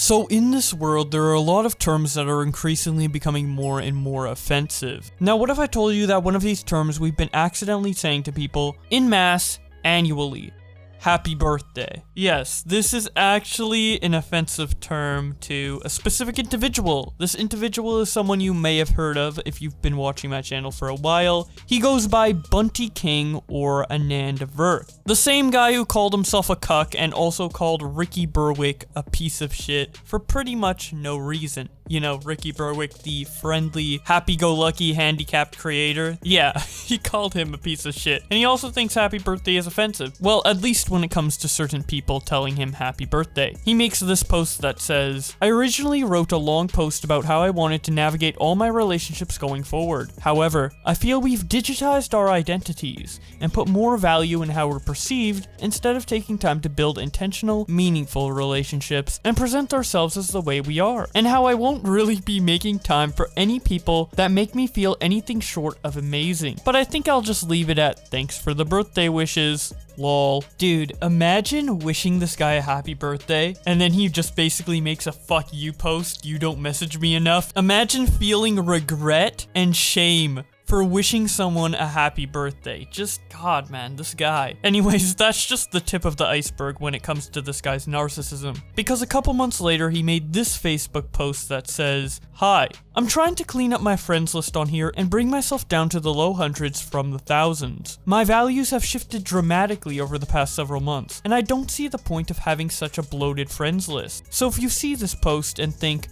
So in this world, there are a lot of terms that are increasingly becoming more and more offensive. Now, what if I told you that one of these terms we've been accidentally saying to people en masse annually? Happy birthday. Yes, this is actually an offensive term to a specific individual. This individual is someone you may have heard of if you've been watching my channel for a while. He goes by Bunty King or Annand Virk. The same guy who called himself a cuck and also called Ricky Berwick a piece of shit for pretty much no reason. You know, Ricky Berwick, the friendly, happy-go-lucky, handicapped creator. Yeah, he called him a piece of shit. And he also thinks happy birthday is offensive. Well, at least when it comes to certain people telling him happy birthday. He makes this post that says, I originally wrote a long post about how I wanted to navigate all my relationships going forward. However, I feel we've digitized our identities and put more value in how we're perceived instead of taking time to build intentional, meaningful relationships and present ourselves as the way we are. And how I won't really be making time for any people that make me feel anything short of amazing. But I think I'll just leave it at thanks for the birthday wishes. Lol. Dude, imagine wishing this guy a happy birthday and then he just basically makes a fuck you post, you don't message me enough. Imagine feeling regret and shame for wishing someone a happy birthday. Just, God, man, this guy. Anyways, that's just the tip of the iceberg when it comes to this guy's narcissism. Because a couple months later, he made this Facebook post that says, Hi, I'm trying to clean up my friends list on here and bring myself down to the low hundreds from the thousands. My values have shifted dramatically over the past several months, and I don't see the point of having such a bloated friends list. So if you see this post and think,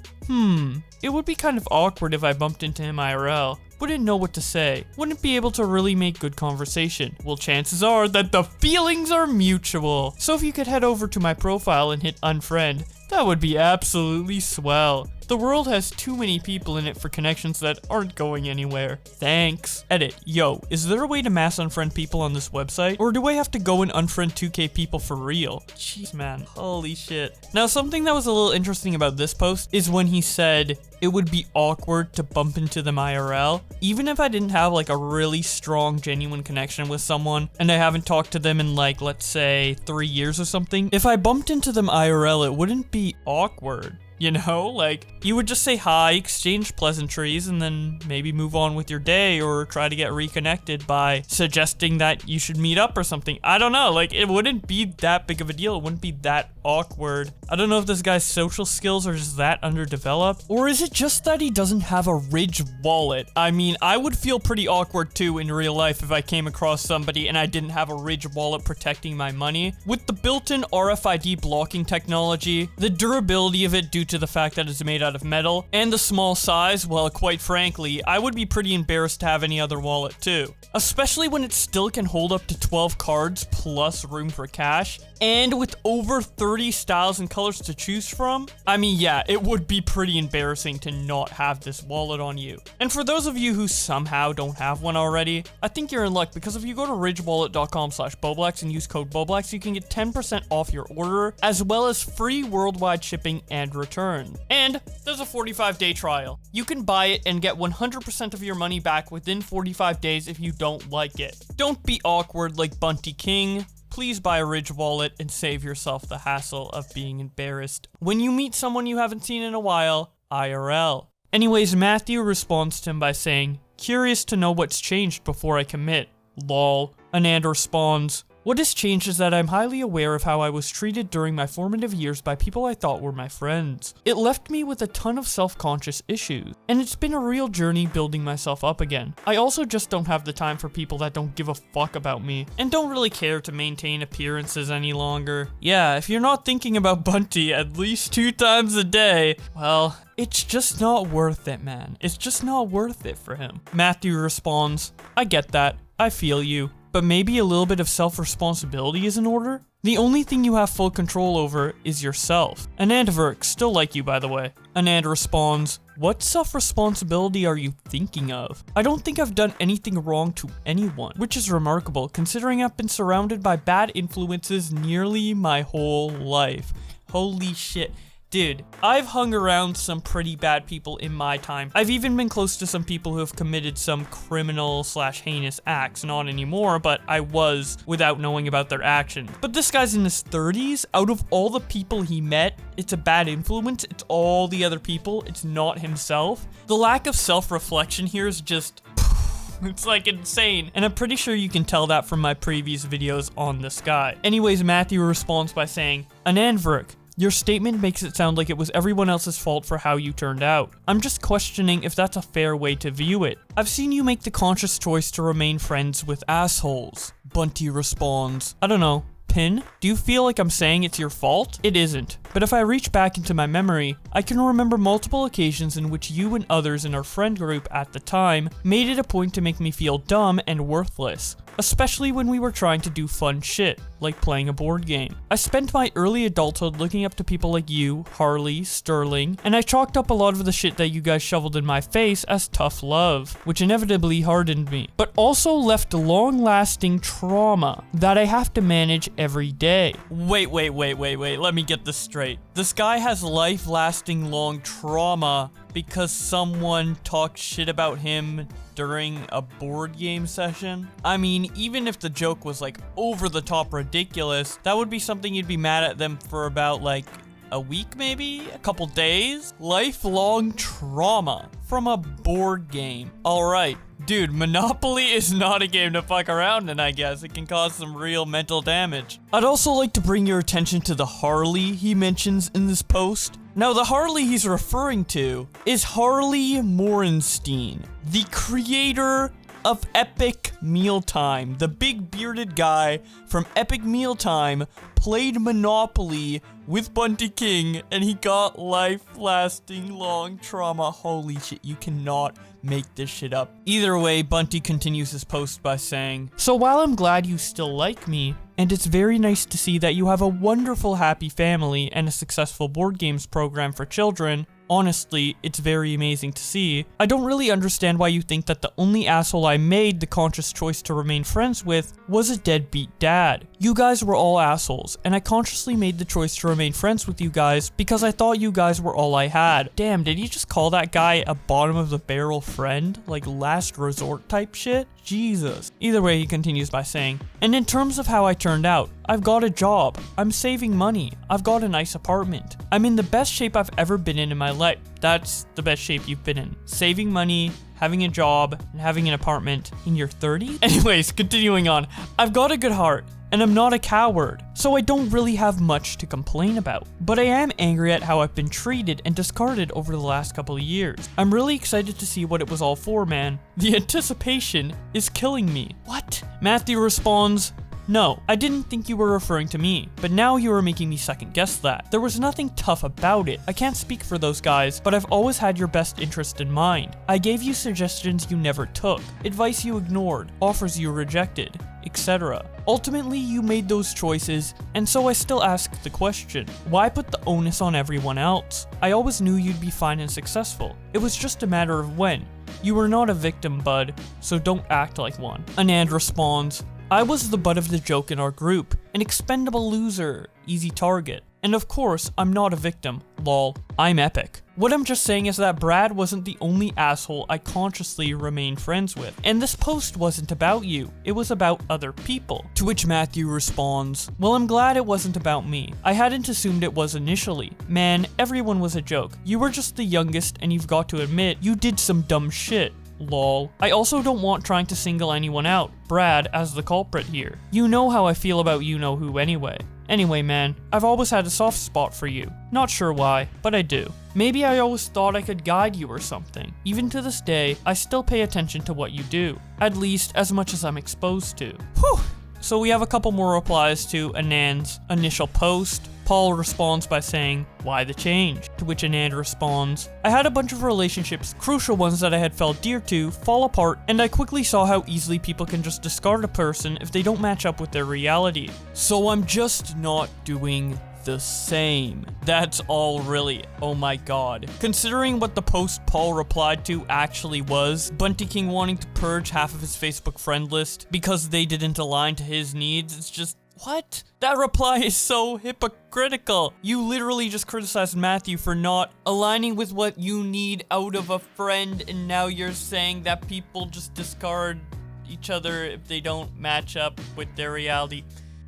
it would be kind of awkward if I bumped into him IRL, wouldn't know what to say, wouldn't be able to really make good conversation. Well, chances are that the feelings are mutual. So if you could head over to my profile and hit unfriend, that would be absolutely swell. The world has too many people in it for connections that aren't going anywhere. Thanks. Edit. Yo, is there a way to mass unfriend people on this website? Or do I have to go and unfriend 2K people for real? Jeez, man. Holy shit. Now, something that was a little interesting about this post is when he said it would be awkward to bump into them IRL. Even if I didn't have like a really strong, genuine connection with someone and I haven't talked to them in like, let's say 3 years or something, if I bumped into them IRL, it wouldn't be awkward. You know, like, you would just say hi, exchange pleasantries, and then maybe move on with your day or try to get reconnected by suggesting that you should meet up or something. I don't know, like, it wouldn't be that big of a deal. It wouldn't be that awkward. I don't know if this guy's social skills are just that underdeveloped, or is it just that he doesn't have a Ridge wallet? I mean, I would feel pretty awkward too in real life if I came across somebody and I didn't have a Ridge wallet protecting my money. With the built-in RFID blocking technology, the durability of it due to the fact that it's made out of metal, and the small size, well, quite frankly, I would be pretty embarrassed to have any other wallet too. Especially when it still can hold up to 12 cards plus room for cash, and with over 30 styles and colors to choose from. I mean, yeah, it would be pretty embarrassing to not have this wallet on you. And for those of you who somehow don't have one already, I think you're in luck, because if you go to ridgewallet.com/Bowblax and use code Bowblax, you can get 10% off your order, as well as free worldwide shipping and return. And there's a 45-day trial. You can buy it and get 100% of your money back within 45 days if you don't like it. Don't be awkward like Bunty King. Please buy a Ridge wallet and save yourself the hassle of being embarrassed when you meet someone you haven't seen in a while, IRL. Anyways, Matthew responds to him by saying, curious to know what's changed before I commit. Lol. Annand responds, what has changed is that I'm highly aware of how I was treated during my formative years by people I thought were my friends. It left me with a ton of self-conscious issues, and it's been a real journey building myself up again. I also just don't have the time for people that don't give a fuck about me, and don't really care to maintain appearances any longer. Yeah, if you're not thinking about Bunty at least 2 times a day, well, it's just not worth it, man. It's just not worth it for him. Matthew responds, I get that. I feel you. But maybe a little bit of self-responsibility is in order? The only thing you have full control over is yourself. Annand Virk, still like you by the way. Annand responds, what self-responsibility are you thinking of? I don't think I've done anything wrong to anyone, which is remarkable considering I've been surrounded by bad influences nearly my whole life. Holy shit. Dude, I've hung around some pretty bad people in my time. I've even been close to some people who have committed some criminal / heinous acts. Not anymore, but I was without knowing about their actions. But this guy's in his 30s. Out of all the people he met, it's a bad influence. It's all the other people. It's not himself. The lack of self-reflection here is just... it's like insane. And I'm pretty sure you can tell that from my previous videos on this guy. Anyways, Matthew responds by saying, Annand, Virk, your statement makes it sound like it was everyone else's fault for how you turned out. I'm just questioning if that's a fair way to view it. I've seen you make the conscious choice to remain friends with assholes. Bunty responds, I don't know. Pin, do you feel like I'm saying it's your fault? It isn't. But if I reach back into my memory, I can remember multiple occasions in which you and others in our friend group at the time made it a point to make me feel dumb and worthless. Especially when we were trying to do fun shit, like playing a board game. I spent my early adulthood looking up to people like you, Harley, Sterling, and I chalked up a lot of the shit that you guys shoveled in my face as tough love, which inevitably hardened me, but also left long-lasting trauma that I have to manage every day. Wait, let me get this straight. This guy has life-lasting long trauma because someone talked shit about him during a board game session? I mean, even if the joke was like over the top ridiculous, that would be something you'd be mad at them for about like a week, maybe? A couple days? Lifelong trauma from a board game. Alright. Dude, Monopoly is not a game to fuck around in, I guess. It can cause some real mental damage. I'd also like to bring your attention to the Harley he mentions in this post. Now, the Harley he's referring to is Harley Morenstein, the creator of Epic Mealtime. The big bearded guy from Epic Mealtime played Monopoly with Bunty King, and he got life-lasting long trauma. Holy shit, you cannot make this shit up. Either way, Bunty continues his post by saying, so while I'm glad you still like me, and it's very nice to see that you have a wonderful happy family and a successful board games program for children, honestly, it's very amazing to see. I don't really understand why you think that the only asshole I made the conscious choice to remain friends with was a deadbeat dad. You guys were all assholes, and I consciously made the choice to remain friends with you guys because I thought you guys were all I had. Damn, did he just call that guy a bottom of the barrel friend? Like last resort type shit? Jesus. Either way, he continues by saying, and in terms of how I turned out, I've got a job, I'm saving money, I've got a nice apartment. I'm in the best shape I've ever been in my life. That's the best shape you've been in. Saving money, having a job, and having an apartment in your 30s? Anyways, continuing on. I've got a good heart, and I'm not a coward, so I don't really have much to complain about. But I am angry at how I've been treated and discarded over the last couple of years. I'm really excited to see what it was all for, man. The anticipation is killing me. What? Matthew responds, no, I didn't think you were referring to me, but now you are making me second guess that. There was nothing tough about it. I can't speak for those guys, but I've always had your best interest in mind. I gave you suggestions you never took, advice you ignored, offers you rejected, etc. Ultimately, you made those choices, and so I still ask the question, why put the onus on everyone else? I always knew you'd be fine and successful. It was just a matter of when. You were not a victim, bud, so don't act like one. Annand responds, I was the butt of the joke in our group, an expendable loser, easy target. And of course, I'm not a victim, lol, I'm epic. What I'm just saying is that Brad wasn't the only asshole I consciously remained friends with. And this post wasn't about you, it was about other people. To which Matthew responds, well, I'm glad it wasn't about me. I hadn't assumed it was initially. Man, everyone was a joke. You were just the youngest and you've got to admit, you did some dumb shit. Lol. I also don't want trying to single anyone out, Brad as the culprit here. You know how I feel about you-know-who anyway. Anyway, man, I've always had a soft spot for you. Not sure why, but I do. Maybe I always thought I could guide you or something. Even to this day, I still pay attention to what you do. At least, as much as I'm exposed to. Whew! So we have a couple more replies to Annand's initial post. Paul responds by saying, why the change? To which Annand responds, I had a bunch of relationships, crucial ones that I had felt dear to, fall apart, and I quickly saw how easily people can just discard a person if they don't match up with their reality. So I'm just not doing the same. That's all really. Oh my god. Considering what the post Paul replied to actually was, Bunty King wanting to purge half of his Facebook friend list because they didn't align to his needs, it's just, What? That reply is so hypocritical. You literally just criticized Matthew for not aligning with what you need out of a friend, and now you're saying that people just discard each other if they don't match up with their reality.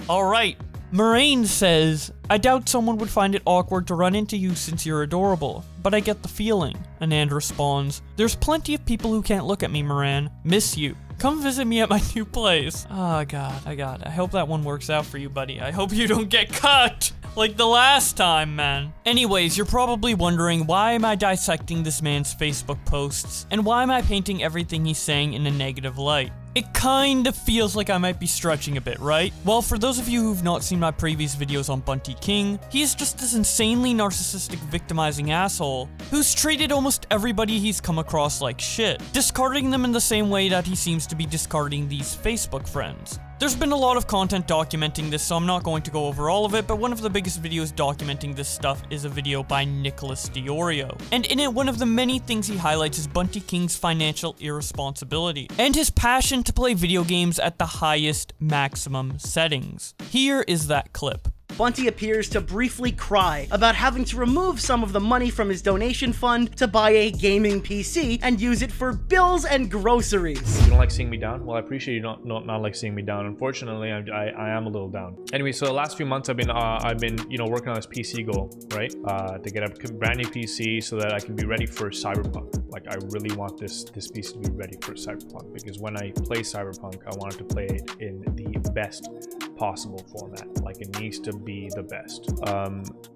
Alright. Moraine says, I doubt someone would find it awkward to run into you since you're adorable, but I get the feeling. Anand responds, there's plenty of people who can't look at me, Moran. Miss you. Come visit me at my new place. Oh god, I hope that one works out for you, buddy. I hope you don't get cut like the last time, man. Anyways, you're probably wondering, why am I dissecting this man's Facebook posts? And why am I painting everything he's saying in a negative light? It kind of feels like I might be stretching a bit, right? Well, for those of you who've not seen my previous videos on Bunty King, he's just this insanely narcissistic, victimizing asshole who's treated almost everybody he's come across like shit, discarding them in the same way that he seems to be discarding these Facebook friends. There's been a lot of content documenting this, so I'm not going to go over all of it, but one of the biggest videos documenting this stuff is a video by Nicholas Diorio. And in it, one of the many things he highlights is Bunty King's financial irresponsibility, and his passion to play video games at the highest maximum settings. Here is that clip. Bunty appears to briefly cry about having to remove some of the money from his donation fund to buy a gaming PC and use it for bills and groceries. You don't like seeing me down? Well, I appreciate you not like seeing me down. Unfortunately, I am a little down. Anyway, so the last few months I've been working on this PC goal, right? To get a brand new PC so that I can be ready for Cyberpunk. Like, I really want this PC to be ready for Cyberpunk, because when I play Cyberpunk, I want it to play it in the best possible format. Like, it needs to be the best.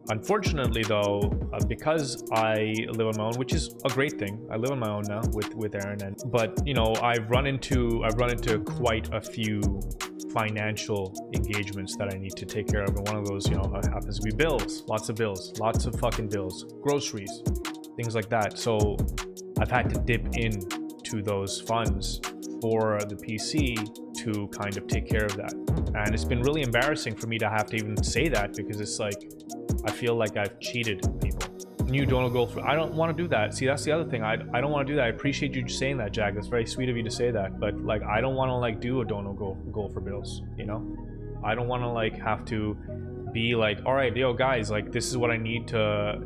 Unfortunately though, because I live on my own, which is a great thing. I live on my own now with Aaron, but you know, I've run into quite a few financial engagements that I need to take care of, and one of those, you know, happens to be bills. Lots of fucking bills, groceries, things like that. So I've had to dip into those funds for the PC to kind of take care of that. And it's been really embarrassing for me to have to even say that, because it's like, I feel like I've cheated people. New donor goal for, I don't want to do that. See, that's the other thing. I don't want to do that. I appreciate you saying that, Jack. That's very sweet of you to say that. But like, I don't want to like do a donor goal for bills, you know? I don't want to like have to be like, all right, yo guys, like this is what I need to.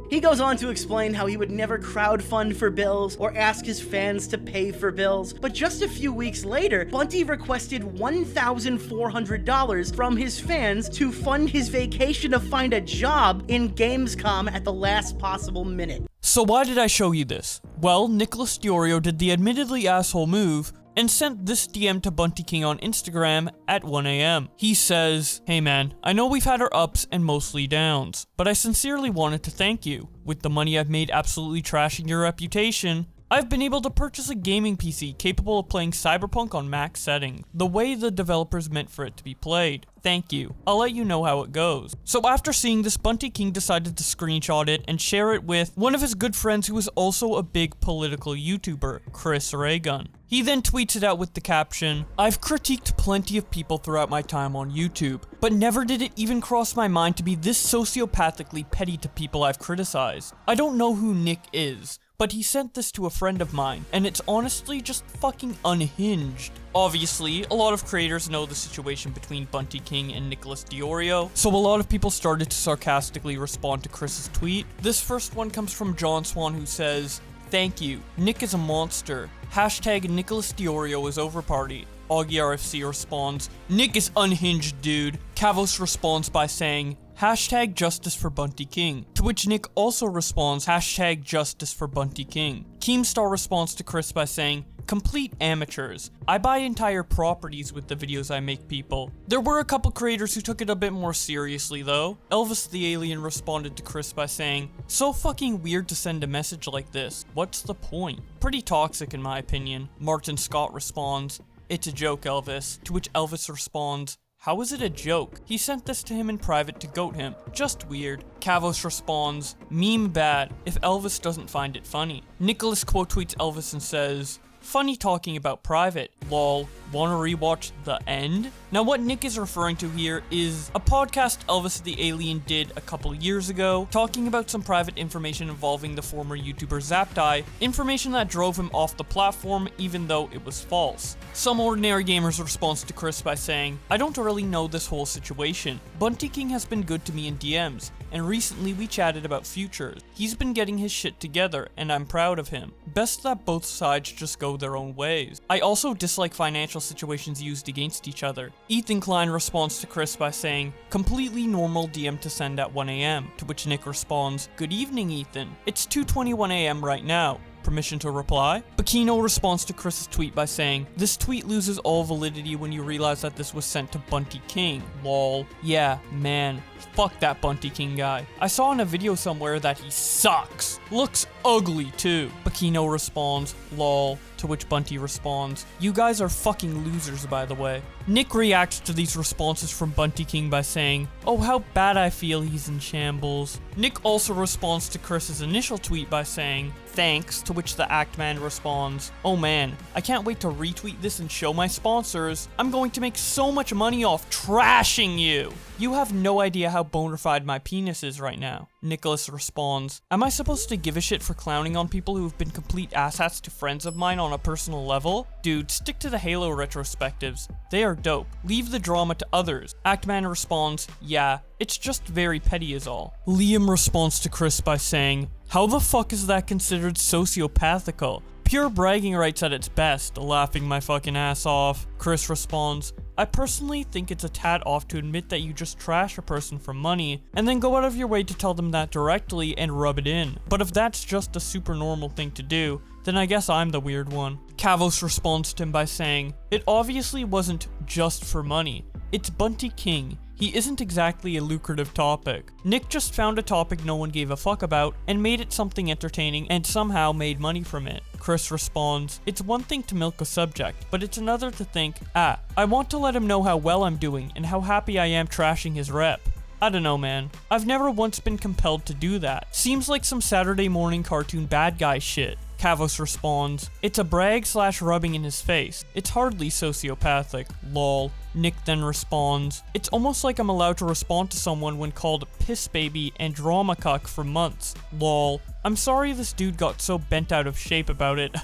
He goes on to explain how he would never crowdfund for bills or ask his fans to pay for bills, but just a few weeks later, Bunty requested $1,400 from his fans to fund his vacation to find a job in Gamescom at the last possible minute. So why did I show you this? Well, Nicholas Diorio did the admittedly asshole move and sent this DM to Bunty King on Instagram at 1 AM. He says, hey man, I know we've had our ups and mostly downs, but I sincerely wanted to thank you. With the money I've made absolutely trashing your reputation, I've been able to purchase a gaming PC capable of playing Cyberpunk on max settings, the way the developers meant for it to be played. Thank you. I'll let you know how it goes. So after seeing this, Bunty King decided to screenshot it and share it with one of his good friends who is also a big political YouTuber, Chris Raygun. He then tweets it out with the caption, I've critiqued plenty of people throughout my time on YouTube, but never did it even cross my mind to be this sociopathically petty to people I've criticized. I don't know who Nick is, but he sent this to a friend of mine, and it's honestly just fucking unhinged. Obviously, a lot of creators know the situation between Bunty King and Nicholas Diorio, so a lot of people started to sarcastically respond to Chris's tweet. This first one comes from John Swan, who says, thank you, Nick is a monster. Hashtag Nicholas Diorio is over party. Augie RFC responds, Nick is unhinged, dude. Kavos responds by saying, hashtag justice for Bunty King, to which Nick also responds, hashtag justice for Bunty King. Keemstar responds to Chris by saying, complete amateurs. I buy entire properties with the videos I make, people. There were a couple creators who took it a bit more seriously though. Elvis the Alien responded to Chris by saying, so fucking weird to send a message like this. What's the point? Pretty toxic in my opinion. Martin Scott responds, it's a joke, Elvis, to which Elvis responds, how is it a joke? He sent this to him in private to goat him. Just weird. Kavos responds, meme bad, if Elvis doesn't find it funny. Nicholas quote tweets Elvis and says, funny talking about private, lol, wanna rewatch The End? Now what Nick is referring to here is a podcast Elvis the Alien did a couple years ago, talking about some private information involving the former YouTuber Zaptai, information that drove him off the platform even though it was false. Some ordinary gamer's response to Chris by saying, "I don't really know this whole situation. Bunty King has been good to me in DMs, and recently we chatted about futures. He's been getting his shit together, and I'm proud of him. Best that both sides just go their own ways. I also dislike financial situations used against each other." Ethan Klein responds to Chris by saying, "Completely normal DM to send at 1 AM, to which Nick responds, "Good evening, Ethan. It's 2:21 AM right now. Permission to reply?" Bakino responds to Chris's tweet by saying, "This tweet loses all validity when you realize that this was sent to Bunty King. Lol. Yeah, man. Fuck that Bunty King guy. I saw in a video somewhere that he sucks. Looks ugly too." Bakino responds, "Lol." To which Bunty responds, "You guys are fucking losers, by the way." Nick reacts to these responses from Bunty King by saying, "Oh, how bad I feel, he's in shambles." Nick also responds to Chris's initial tweet by saying, "Thanks," to which the Actman responds, "Oh man, I can't wait to retweet this and show my sponsors. I'm going to make so much money off trashing you. You have no idea how bona fide my penis is right now." Nicholas responds, "Am I supposed to give a shit for clowning on people who have been complete asshats to friends of mine on a personal level? Dude, stick to the Halo retrospectives. They are dope. Leave the drama to others." Actman responds, "Yeah, it's just very petty is all." Liam responds to Chris by saying, "How the fuck is that considered sociopathical? Pure bragging rights at its best, laughing my fucking ass off." Chris responds, "I personally think it's a tad off to admit that you just trash a person for money, and then go out of your way to tell them that directly and rub it in. But if that's just a super normal thing to do, then I guess I'm the weird one." Kavos responds to him by saying, "It obviously wasn't just for money. It's Bunty King. He isn't exactly a lucrative topic. Nick just found a topic no one gave a fuck about and made it something entertaining and somehow made money from it." Chris responds, "It's one thing to milk a subject, but it's another to think, I want to let him know how well I'm doing and how happy I am trashing his rep. I don't know, man. I've never once been compelled to do that. Seems like some Saturday morning cartoon bad guy shit." Kavos responds, "It's a brag / rubbing in his face. It's hardly sociopathic. Lol." Nick then responds, "It's almost like I'm allowed to respond to someone when called piss baby and drama cuck for months. Lol. I'm sorry this dude got so bent out of shape about it."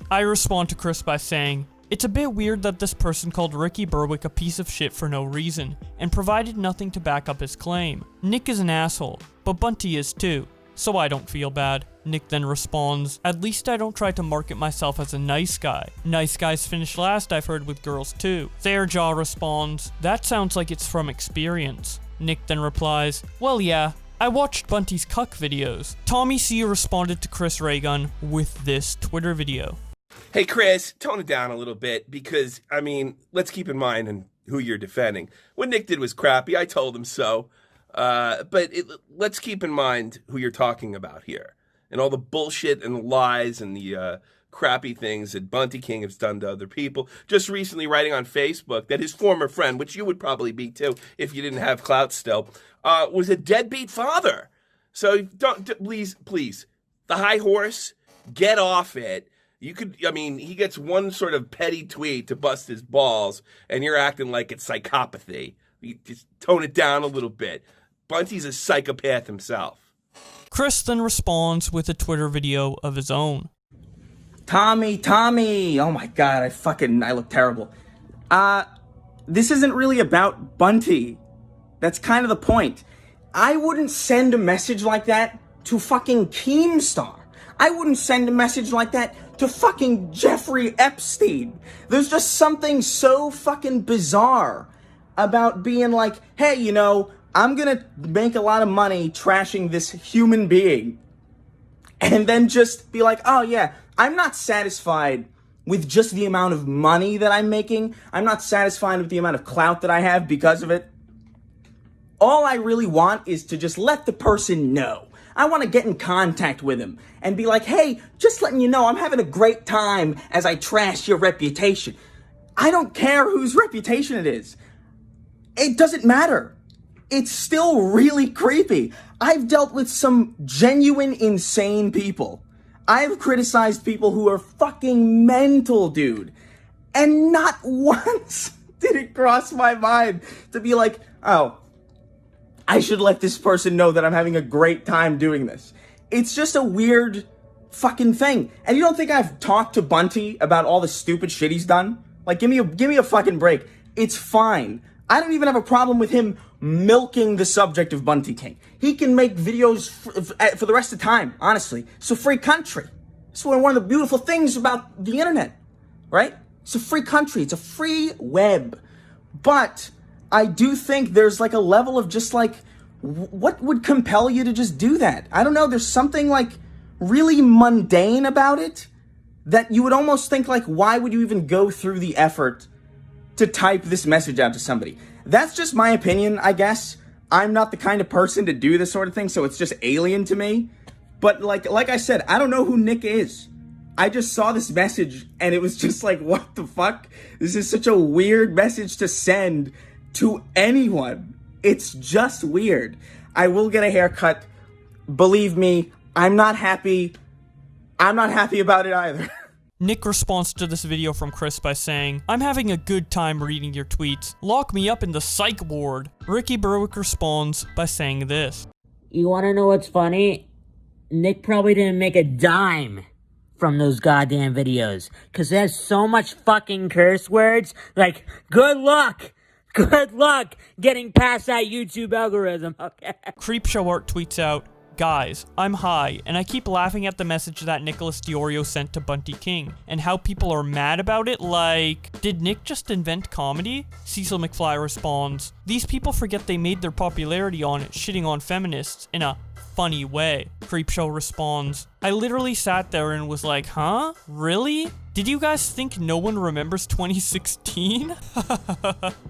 I respond to Chris by saying, "It's a bit weird that this person called Ricky Berwick a piece of shit for no reason, and provided nothing to back up his claim. Nick is an asshole, but Bunty is too, so I don't feel bad." Nick then responds, "At least I don't try to market myself as a nice guy. Nice guys finish last, I've heard, with girls too." Thairjaw responds, "That sounds like it's from experience." Nick then replies, "Well yeah, I watched Bunty's cuck videos." Tommy C responded to Chris Raygun with this Twitter video. "Hey Chris, tone it down a little bit because, I mean, let's keep in mind who you're defending. What Nick did was crappy, I told him so. But let's keep in mind who you're talking about here. And all the bullshit and lies and the crappy things that Bunty King has done to other people. Just recently writing on Facebook that his former friend, which you would probably be too if you didn't have clout still, was a deadbeat father. So please, the high horse, get off it. He gets one sort of petty tweet to bust his balls, and you're acting like it's psychopathy. You just tone it down a little bit. Bunty's a psychopath himself." Chris then responds with a Twitter video of his own. Tommy, oh my god, I look terrible. This isn't really about Bunty. That's kind of the point. I wouldn't send a message like that to fucking Keemstar. I wouldn't send a message like that to fucking Jeffrey Epstein. There's just something so fucking bizarre about being like, hey, you know, I'm gonna make a lot of money trashing this human being. And then just be like, oh yeah, I'm not satisfied with just the amount of money that I'm making. I'm not satisfied with the amount of clout that I have because of it. All I really want is to just let the person know. I want to get in contact with him and be like, hey, just letting you know I'm having a great time as I trash your reputation. I don't care whose reputation it is. It doesn't matter. It's still really creepy. I've dealt with some genuine insane people. I've criticized people who are fucking mental, dude. And not once didn't cross my mind to be like, oh, I should let this person know that I'm having a great time doing this. It's just a weird fucking thing. And you don't think I've talked to Bunty about all the stupid shit he's done? Like, give me a fucking break. It's fine. I don't even have a problem with him milking the subject of Bunty King. He can make videos for the rest of the time, honestly. It's a free country. It's one of the beautiful things about the internet, right? It's a free country. It's a free web. But I do think there's like a level of just like, what would compel you to just do that? I don't know. There's something like really mundane about it that you would almost think like, why would you even go through the effort to type this message out to somebody? That's just my opinion, I guess. I'm not the kind of person to do this sort of thing, so it's just alien to me. But like I said, I don't know who Nick is. I just saw this message and it was just like, what the fuck? This is such a weird message to send to anyone. It's just weird. I will get a haircut. Believe me, I'm not happy. I'm not happy about it either. Nick responds to this video from Chris by saying, I'm having a good time reading your tweets. Lock me up in the psych ward. Ricky Berwick responds by saying this. You wanna know what's funny? Nick probably didn't make a dime from those goddamn videos. Cause there's so much fucking curse words. Like, good luck! Good luck getting past that YouTube algorithm, okay? Creepshow Art tweets out, Guys, I'm high, and I keep laughing at the message that Nicholas Diorio sent to Bunty King, and how people are mad about it, like, did Nick just invent comedy? Cecil McFly responds, These people forget they made their popularity on shitting on feminists in a funny way. Creepshow responds, I literally sat there and was like, huh? Really? Did you guys think no one remembers 2016?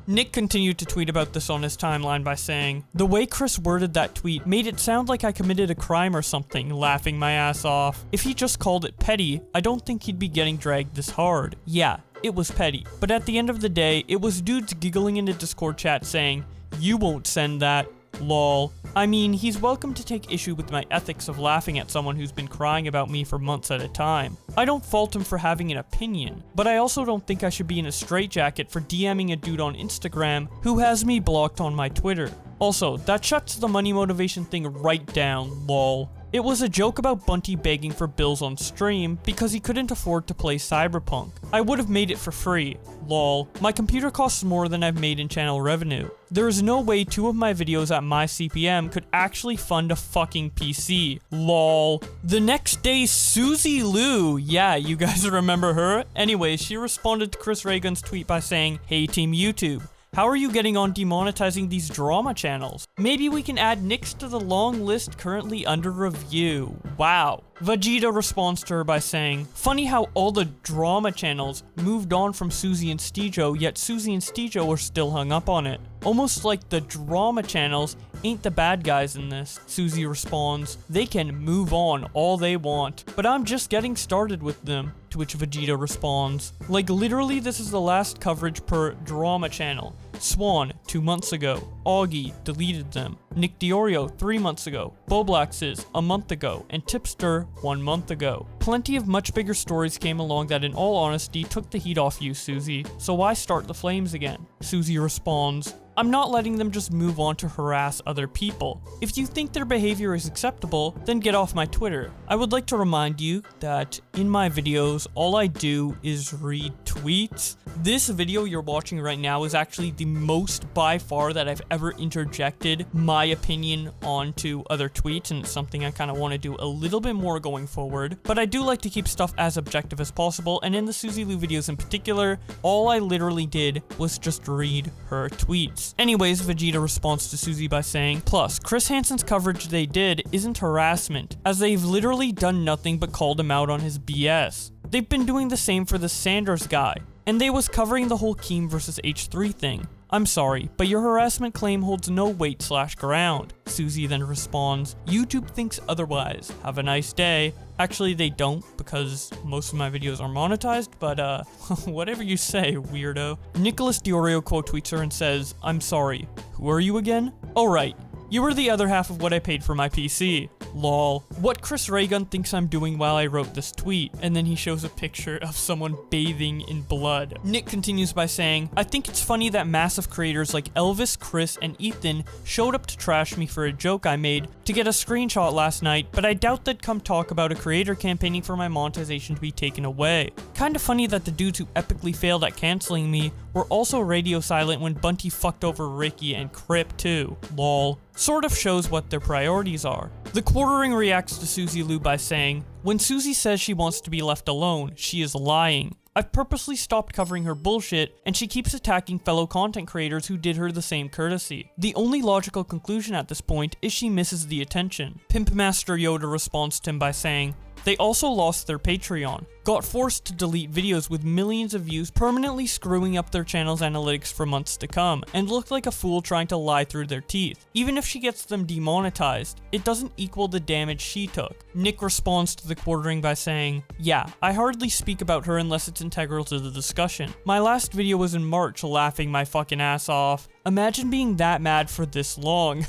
Nick continued to tweet about this on his timeline by saying, the way Chris worded that tweet made it sound like I committed a crime or something, laughing my ass off. If he just called it petty, I don't think he'd be getting dragged this hard. Yeah, it was petty. But at the end of the day, it was dudes giggling in a Discord chat saying, you won't send that. Lol. I mean, he's welcome to take issue with my ethics of laughing at someone who's been crying about me for months at a time. I don't fault him for having an opinion, but I also don't think I should be in a straitjacket for DMing a dude on Instagram who has me blocked on my Twitter. Also, that shuts the money motivation thing right down, lol. It was a joke about Bunty begging for bills on stream because he couldn't afford to play Cyberpunk. I would have made it for free. Lol. My computer costs more than I've made in channel revenue. There is no way 2 of my videos at my CPM could actually fund a fucking PC. Lol. The next day, Suzy Lu, yeah, you guys remember her? Anyway, she responded to Chris Reagan's tweet by saying, Hey Team YouTube. How are you getting on demonetizing these drama channels? Maybe we can add Nyx to the long list currently under review. Wow. Vegeta responds to her by saying, funny how all the drama channels moved on from Suzy and Stejo, yet Suzy and Stejo are still hung up on it. Almost like the drama channels ain't the bad guys in this. Suzy responds, they can move on all they want, but I'm just getting started with them. To which Vegeta responds, like literally this is the last coverage per drama channel. Swan, 2 months ago. Augie, deleted them. Nick Diorio, 3 months ago. Bowblax a month ago. And Tipster, 1 month ago. Plenty of much bigger stories came along that in all honesty took the heat off you, Suzy. So why start the flames again? Suzy responds, I'm not letting them just move on to harass other people. If you think their behavior is acceptable, then get off my Twitter. I would like to remind you that in my videos, all I do is read tweets. This video you're watching right now is actually the most by far that I've ever interjected my opinion onto other tweets, and it's something I kind of want to do a little bit more going forward. But I do like to keep stuff as objective as possible, and in the Suzy Lu videos in particular, all I literally did was just read her tweets. Anyways, Vegeta responds to Suzy by saying, plus, Chris Hansen's coverage they did isn't harassment, as they've literally done nothing but called him out on his BS. They've been doing the same for the Sanders guy, and they was covering the whole Keem versus H3 thing. I'm sorry, but your harassment claim holds no weight/ground. Suzy then responds, YouTube thinks otherwise. Have a nice day. Actually, they don't, because most of my videos are monetized, but whatever you say, weirdo. Nicholas Diorio quote tweets her and says, I'm sorry, who are you again? Oh right, you were the other half of what I paid for my PC. Lol. What Chris Raygun thinks I'm doing while I wrote this tweet, and then he shows a picture of someone bathing in blood. Nick continues by saying, I think it's funny that massive creators like Elvis, Chris, and Ethan showed up to trash me for a joke I made to get a screenshot last night, but I doubt they'd come talk about a creator campaigning for my monetization to be taken away. Kinda funny that the dudes who epically failed at canceling me were also radio silent when Bunty fucked over Ricky and Crip too. Lol. Sort of shows what their priorities are. The Quartering reacts to Suzy Lu by saying, when Suzy says she wants to be left alone, she is lying. I've purposely stopped covering her bullshit, and she keeps attacking fellow content creators who did her the same courtesy. The only logical conclusion at this point is she misses the attention. Pimp Master Yoda responds to him by saying, they also lost their Patreon, got forced to delete videos with millions of views, permanently screwing up their channel's analytics for months to come, and looked like a fool trying to lie through their teeth. Even if she gets them demonetized, it doesn't equal the damage she took. Nick responds to the Quartering by saying, yeah, I hardly speak about her unless it's integral to the discussion. My last video was in March, laughing my fucking ass off. Imagine being that mad for this long.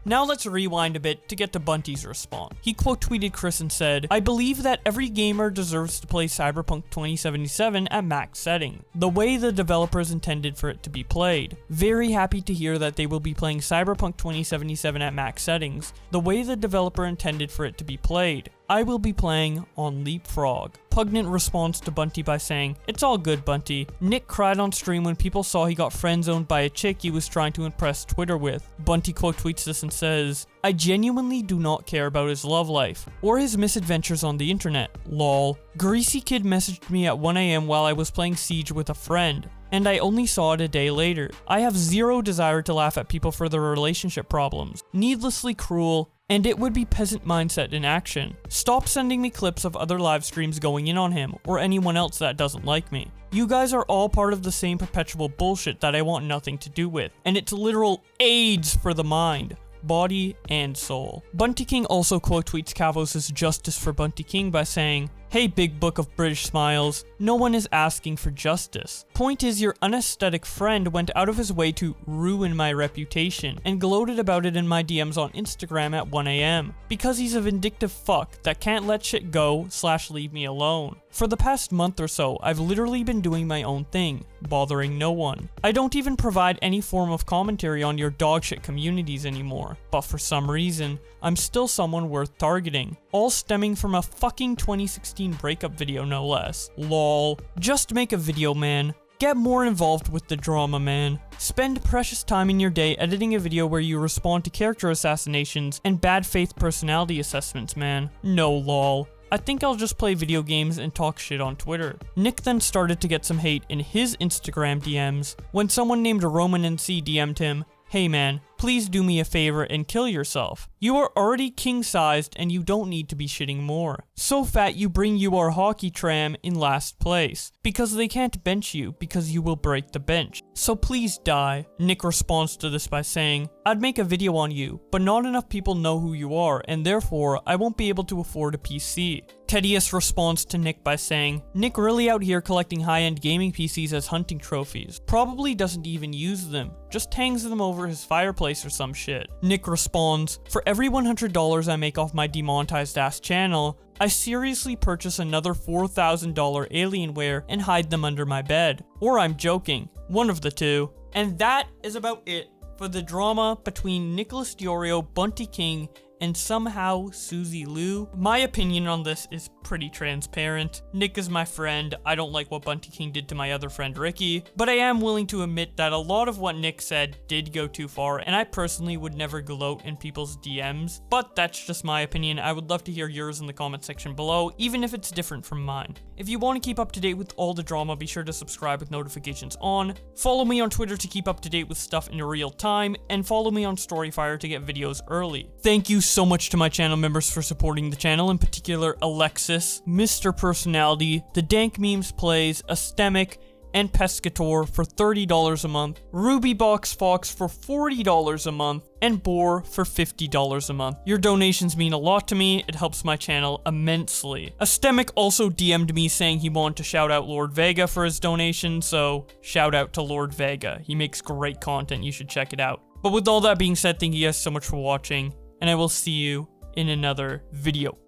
Now let's rewind a bit to get to Bunty's response. He quote tweeted Chris and said, I believe that every gamer deserves to play Cyberpunk 2077 at max setting, the way the developers intended for it to be played. Very happy to hear that they will be playing Cyberpunk 2077 at max settings, the way the developer intended for it to be played. I will be playing on Leapfrog. Pugnant responds to Bunty by saying, it's all good, Bunty. Nick cried on stream when people saw he got friend-zoned by a chick he was trying to impress Twitter with. Bunty quote tweets this and says, I genuinely do not care about his love life, or his misadventures on the internet. Lol. Greasy Kid messaged me at 1 AM while I was playing Siege with a friend, and I only saw it a day later. I have zero desire to laugh at people for their relationship problems. Needlessly cruel, and it would be peasant mindset in action. Stop sending me clips of other live streams going in on him, or anyone else that doesn't like me. You guys are all part of the same perpetual bullshit that I want nothing to do with, and it's literal AIDS for the mind, body, and soul. Bunty King also quote tweets Cavos' justice for Bunty King by saying, hey big book of British smiles, no one is asking for justice. Point is your unaesthetic friend went out of his way to ruin my reputation and gloated about it in my DMs on Instagram at 1 AM because he's a vindictive fuck that can't let shit go / leave me alone. For the past month or so, I've literally been doing my own thing, bothering no one. I don't even provide any form of commentary on your dogshit communities anymore, but for some reason, I'm still someone worth targeting. All stemming from a fucking 2016 breakup video no less. Lol. Just make a video, man. Get more involved with the drama, man. Spend precious time in your day editing a video where you respond to character assassinations and bad faith personality assessments, man. No lol. I think I'll just play video games and talk shit on Twitter. Nick then started to get some hate in his Instagram DMs when someone named Roman NC DM'd him, hey man, please do me a favor and kill yourself. You are already king-sized and you don't need to be shitting more. So fat you bring your hockey tram in last place, because they can't bench you because you will break the bench. So please die. Nick responds to this by saying, I'd make a video on you, but not enough people know who you are and therefore I won't be able to afford a PC. Tedious responds to Nick by saying, Nick really out here collecting high-end gaming PCs as hunting trophies. Probably doesn't even use them, just hangs them over his fireplace or some shit. Nick responds, for every $100 I make off my demonetized ass channel, I seriously purchase another $4,000 Alienware and hide them under my bed. Or I'm joking. One of the two. And that is about it for the drama between Nicholas Diorio, Bunty King, and somehow Suzy Lu. My opinion on this is pretty transparent. Nick is my friend. I don't like what Bunty King did to my other friend Ricky, but I am willing to admit that a lot of what Nick said did go too far, and I personally would never gloat in people's DMs, but that's just my opinion. I would love to hear yours in the comment section below, even if it's different from mine. If you want to keep up to date with all the drama, be sure to subscribe with notifications on, follow me on Twitter to keep up to date with stuff in real time, and follow me on Storyfire to get videos early. Thank you so much to my channel members for supporting the channel, in particular Alexis, Mr. Personality, The Dank Memes Plays, Astemic, and Pescator for $30 a month, Rubybox Fox for $40 a month, and Boar for $50 a month. Your donations mean a lot to me, it helps my channel immensely. Astemic also DM'd me saying he wanted to shout out Lord Vega for his donation, so shout out to Lord Vega. He makes great content, you should check it out. But with all that being said, thank you guys so much for watching, and I will see you in another video.